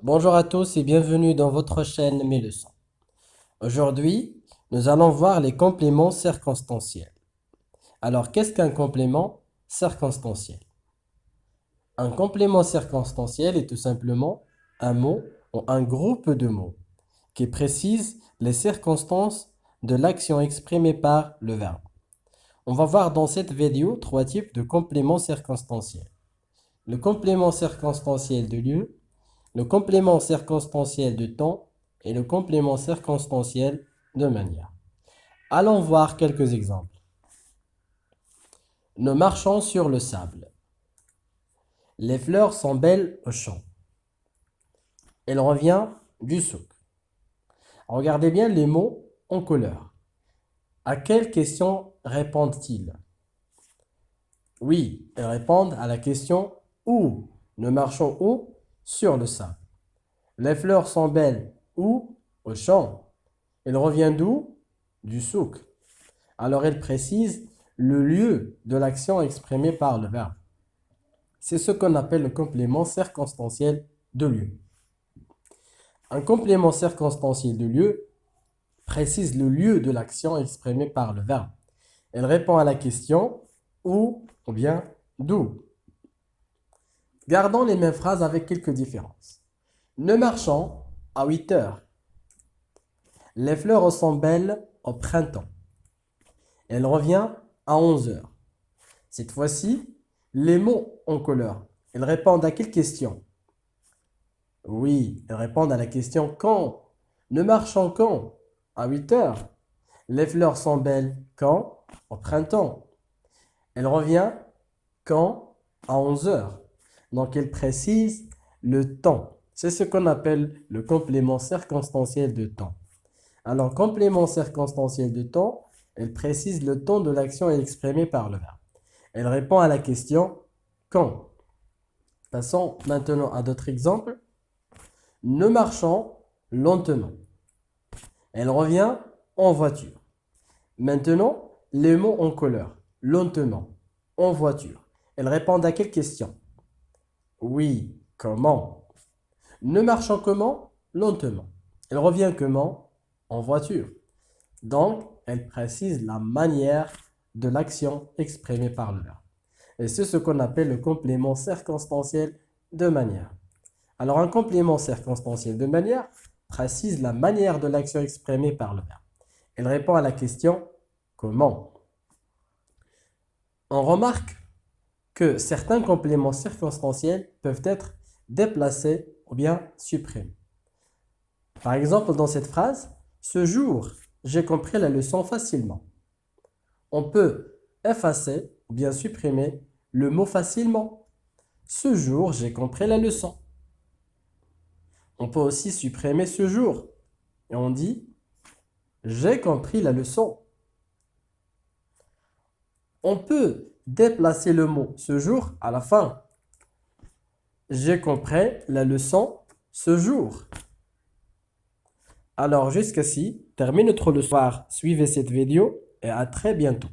Bonjour à tous et bienvenue dans votre chaîne Mes leçons. Aujourd'hui, nous allons voir les compléments circonstanciels. Alors, qu'est-ce qu'un complément circonstanciel? Un complément circonstanciel est tout simplement un mot ou un groupe de mots qui précise les circonstances de l'action exprimée par le verbe. On va voir dans cette vidéo trois types de compléments circonstanciels. Le complément circonstanciel de lieu, le complément circonstanciel de temps et le complément circonstanciel de manière. Allons voir quelques exemples. Nous marchons sur le sable. Les fleurs sont belles au champ. Elle revient du souk. Regardez bien les mots en couleur. À quelle question répondent-ils? Oui, ils répondent à la question où. Nous marchons où? Sur le sable. Les fleurs sont belles où? Au champ. Elle revient d'où? Du souk. Alors elle précise le lieu de l'action exprimée par le verbe. C'est ce qu'on appelle le complément circonstanciel de lieu. Un complément circonstanciel de lieu précise le lieu de l'action exprimée par le verbe. Elle répond à la question où ou bien d'où. Gardons les mêmes phrases avec quelques différences. Nous marchons à 8 heures. Les fleurs sont belles au printemps. Elle revient à 11 heures. Cette fois-ci, les mots en couleur, ils répondent à quelle question? Oui, ils répondent à la question quand. Nous marchons quand? À 8 heures. Les fleurs sont belles quand? Au printemps. Elle revient quand? À 11 heures. Donc, elle précise le temps. C'est ce qu'on appelle le complément circonstanciel de temps. Alors, complément circonstanciel de temps, elle précise le temps de l'action exprimée par le verbe. Elle répond à la question quand. Passons maintenant à d'autres exemples. Nous marchons lentement. Elle revient en voiture. Maintenant, les mots en couleur. Lentement, en voiture. Elle répond à quelle question? Oui, comment? Nous marchons comment? Lentement. Elle revient comment? En voiture. Donc, elle précise la manière de l'action exprimée par le verbe. Et c'est ce qu'on appelle le complément circonstanciel de manière. Alors, un complément circonstanciel de manière précise la manière de l'action exprimée par le verbe. Elle répond à la question comment. On remarque que certains compléments circonstanciels peuvent être déplacés ou bien supprimés. Par exemple, dans cette phrase, ce jour, j'ai compris la leçon facilement. On peut effacer ou bien supprimer le mot facilement. Ce jour, j'ai compris la leçon. On peut aussi supprimer ce jour. Et on dit, j'ai compris la leçon. On peut déplacer le mot ce jour à la fin. J'ai compris la leçon ce jour. Alors jusqu'ici, termine notre leçon. Suivez cette vidéo et à très bientôt.